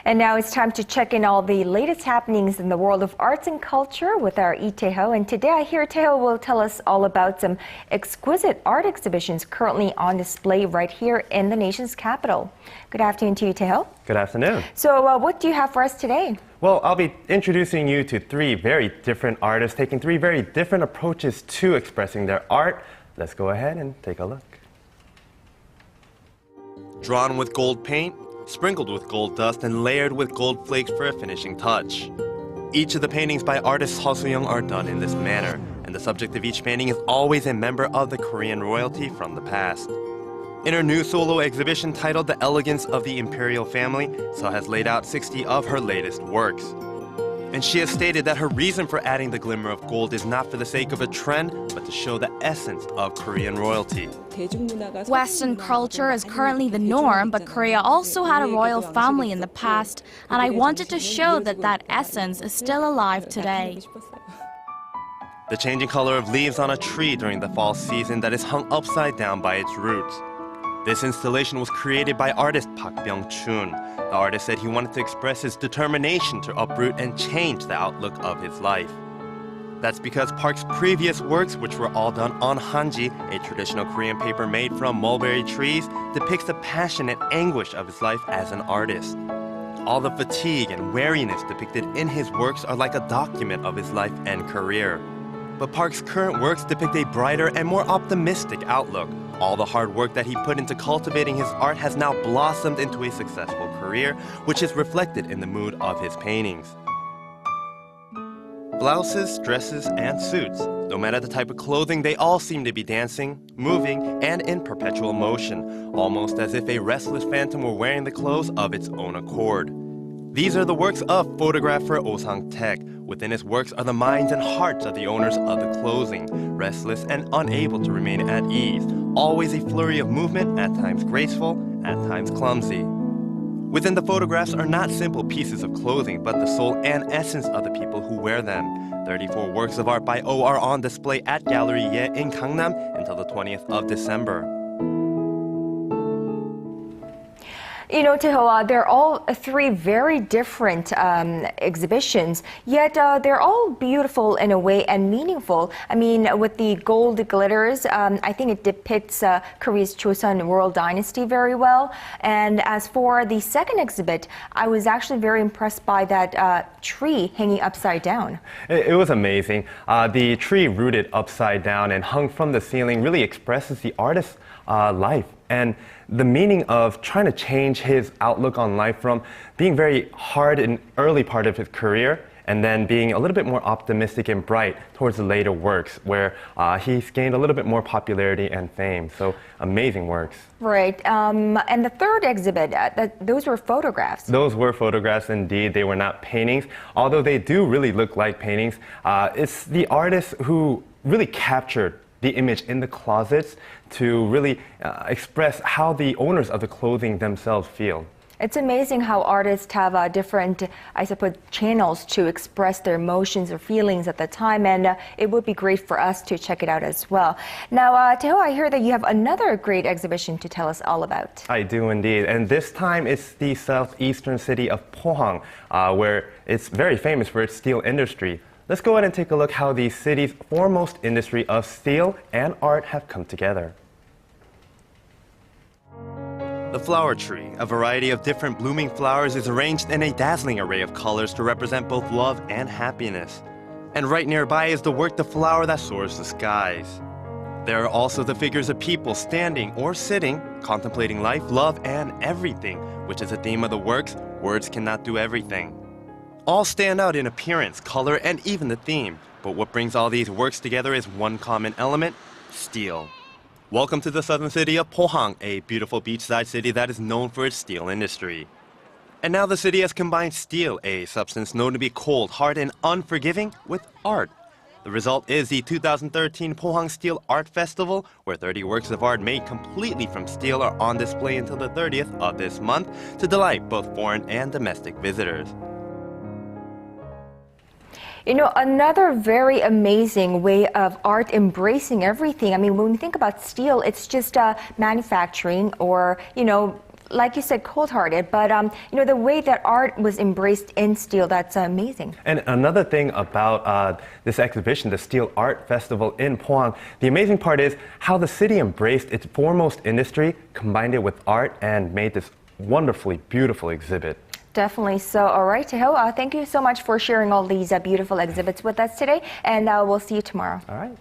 And now it's time to check in all the latest happenings in the world of arts and culture with our Lee Tae-ho. And today I hear Tae-ho will tell us all about some exquisite art exhibitions currently on display right here in the nation's capital. Good afternoon to you, Tae-ho. Good afternoon. So what do you have for us today? Well, I'll be introducing you to three very different artists taking three very different approaches to expressing their art. Let's go ahead and take a look. Drawn with gold paint, sprinkled with gold dust, and layered with gold flakes for a finishing touch. Each of the paintings by artist Seo Soo-young are done in this manner, and the subject of each painting is always a member of the Korean royalty from the past. In her new solo exhibition titled The Elegance of the Imperial Family, Seo has laid out 60 of her latest works. And she has stated that her reason for adding the glimmer of gold is not for the sake of a trend, but to show the essence of Korean royalty. Western culture is currently the norm, but Korea also had a royal family in the past, and I wanted to show that that essence is still alive today. The changing color of leaves on a tree during the fall season that is hung upside down by its roots. This installation was created by artist Park Byung-chun. The artist said he wanted to express his determination to uproot and change the outlook of his life. That's because Park's previous works, which were all done on hanji, a traditional Korean paper made from mulberry trees, depicts the passion and anguish of his life as an artist. All the fatigue and weariness depicted in his works are like a document of his life and career. But Park's current works depict a brighter and more optimistic outlook. All the hard work that he put into cultivating his art has now blossomed into a successful career, which is reflected in the mood of his paintings. Blouses, dresses, and suits. No matter the type of clothing, they all seem to be dancing, moving, and in perpetual motion, almost as if a restless phantom were wearing the clothes of its own accord. These are the works of photographer Oh Sang-taek. Within his works are the minds and hearts of the owners of the clothing, restless and unable to remain at ease, always a flurry of movement, at times graceful, at times clumsy. Within the photographs are not simple pieces of clothing, but the soul and essence of the people who wear them. 34 works of art by Oh are on display at Gallery Ye in Gangnam until the 20th of December. You know, Tae-ho, they're all three very different exhibitions, yet they're all beautiful in a way and meaningful. I mean, with the gold glitters, I think it depicts Korea's Joseon royal dynasty very well. And as for the second exhibit, I was actually very impressed by that tree hanging upside down. It was amazing. The tree rooted upside down and hung from the ceiling really expresses the artist's life and the meaning of trying to change his outlook on life from being very hard in early part of his career and then being a little bit more optimistic and bright towards the later works where he's gained a little bit more popularity and fame. So amazing works. Right. And the third exhibit, those were photographs. Those were photographs indeed. They were not paintings. Although they do really look like paintings, it's the artists who really captured the image in the closets to really express how the owners of the clothing themselves feel. It's amazing how artists have different, I suppose, channels to express their emotions or feelings at the time, and it would be great for us to check it out as well. Now, Tae-ho, I hear that you have another great exhibition to tell us all about. I do indeed, and this time it's the southeastern city of Pohang, where it's very famous for its steel industry. Let's go ahead and take a look how the city's foremost industry of steel and art have come together. The flower tree, a variety of different blooming flowers, is arranged in a dazzling array of colors to represent both love and happiness. And right nearby is the work The Flower That Soars the Skies. There are also the figures of people standing or sitting, contemplating life, love, and everything, which is the theme of the works, Words Cannot Do Everything. All stand out in appearance, color, and even the theme. But what brings all these works together is one common element: steel. Welcome to the southern city of Pohang, a beautiful beachside city that is known for its steel industry. And now the city has combined steel, a substance known to be cold, hard, and unforgiving, with art. The result is the 2013 Pohang Steel Art Festival, where 30 works of art made completely from steel are on display until the 30th of this month to delight both foreign and domestic visitors. You know, another very amazing way of art embracing everything. I mean, when we think about steel, it's just manufacturing or, like you said, cold-hearted, but the way that art was embraced in steel, that's amazing. And another thing about this exhibition, the Steel Art Festival in Pohang, the amazing part is how the city embraced its foremost industry, combined it with art, and made this wonderfully beautiful exhibit. Definitely. So, all right, Taeho, thank you so much for sharing all these beautiful exhibits with us today, and we'll see you tomorrow. All right.